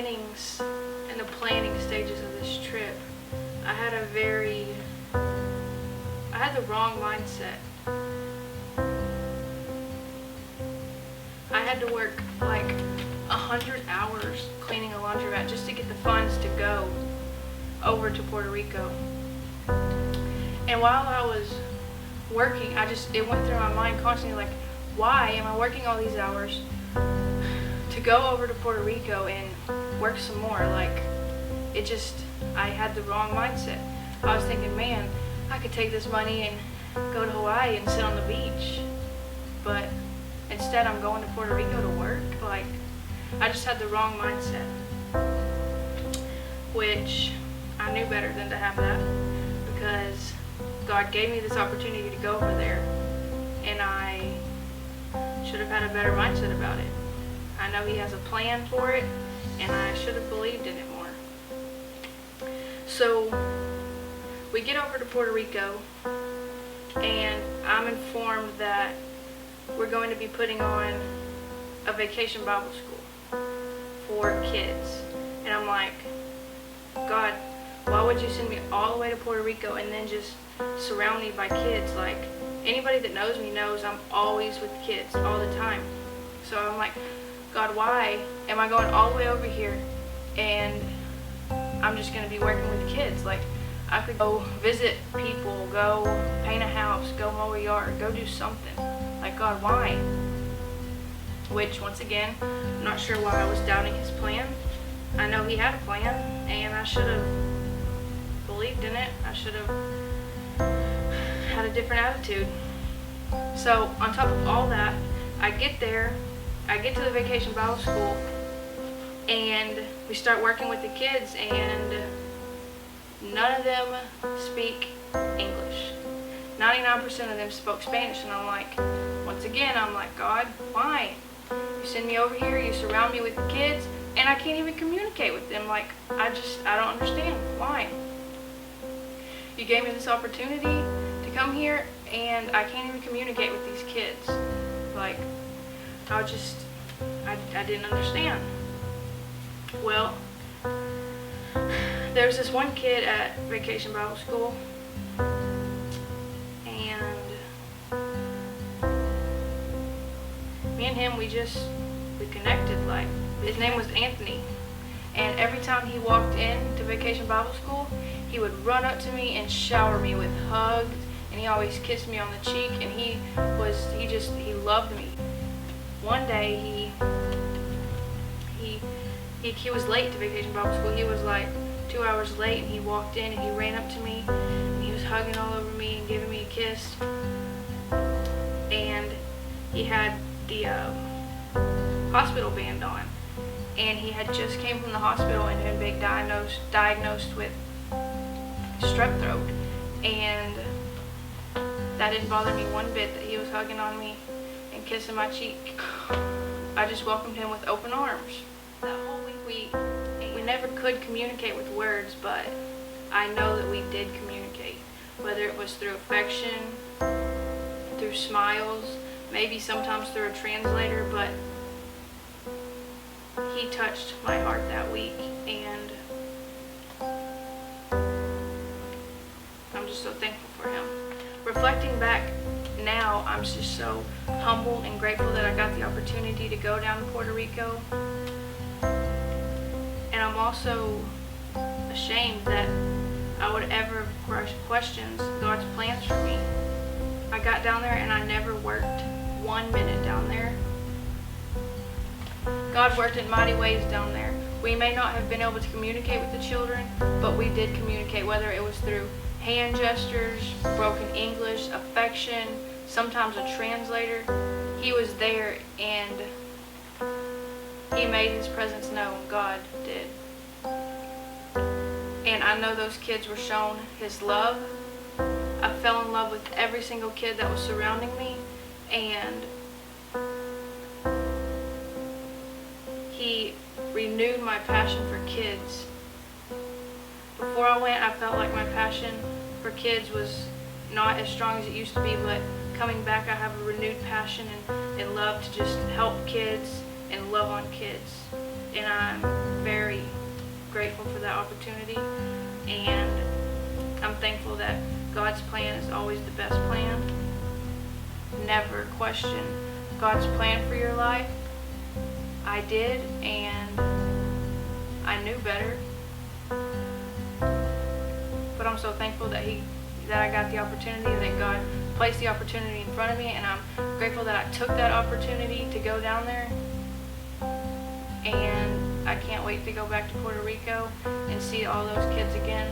beginnings and the planning stages of this trip, I had the wrong mindset. I had to work like 100 hours cleaning a laundromat just to get the funds to go over to Puerto Rico. And while I was working, it went through my mind constantly, like, why am I working all these hours to go over to Puerto Rico and work some more? Like, I had the wrong mindset. I was thinking, man, I could take this money and go to Hawaii and sit on the beach. But instead I'm going to Puerto Rico to work. Like, I just had the wrong mindset. Which I knew better than to have that, because God gave me this opportunity to go over there, and I should have had a better mindset about it. I know He has a plan for it, and I should have believed in it more. So we get over to Puerto Rico, and I'm informed that we're going to be putting on a vacation Bible school for kids. And I'm like, God, why would you send me all the way to Puerto Rico and then just surround me by kids? Like, anybody that knows me knows I'm always with kids all the time. So I'm like, God, why am I going all the way over here and I'm just going to be working with kids? Like, I could go visit people, go paint a house, go mow a yard, go do something. Like, God, why? Which, once again, I'm not sure why I was doubting His plan. I know He had a plan, and I should have believed in it. I should have had a different attitude. So, on top of all that, I get there, I get to the Vacation Bible School, and we start working with the kids, and none of them speak English. 99% of them spoke Spanish, and I'm like, once again, I'm like, God, why? You send me over here, you surround me with the kids, and I can't even communicate with them. Like, I don't understand. Why? You gave me this opportunity to come here, and I can't even communicate with these kids. Like, I didn't understand. Well, there's this one kid at Vacation Bible School, and me and him, we connected. Like, his name was Anthony, and every time he walked into Vacation Bible School, he would run up to me and shower me with hugs, and he always kissed me on the cheek, and he loved me. One day he was late to Vacation Bible School. He was like 2 hours late, and he walked in and he ran up to me and he was hugging all over me and giving me a kiss. And he had the hospital band on, and he had just came from the hospital and had been diagnosed with strep throat, and that didn't bother me one bit that he was hugging on me and kissing my cheek. I just welcomed him with open arms. That whole week we never could communicate with words, but I know that we did communicate, whether it was through affection, through smiles, maybe sometimes through a translator, but he touched my heart that week, and I'm just so thankful for him. Reflecting back now, I'm just so humbled and grateful that I got the opportunity to go down to Puerto Rico. And I'm also ashamed that I would ever question God's plans for me. I got down there and I never worked 1 minute down there. God worked in mighty ways down there. We may not have been able to communicate with the children, but we did communicate, whether it was through hand gestures, broken English, affection, sometimes a translator. He was there, and He made His presence known. God did. And I know those kids were shown His love. I fell in love with every single kid that was surrounding me, and He renewed my passion for kids. Before I went, I felt like my passion for kids was not as strong as it used to be, but coming back, I have a renewed passion and love to just help kids and love on kids. And I'm very grateful for that opportunity, and I'm thankful that God's plan is always the best plan. Never question God's plan for your life. I did, and I knew better. But I'm so thankful that I got the opportunity, that God placed the opportunity in front of me, and I'm grateful that I took that opportunity to go down there. And I can't wait to go back to Puerto Rico and see all those kids again.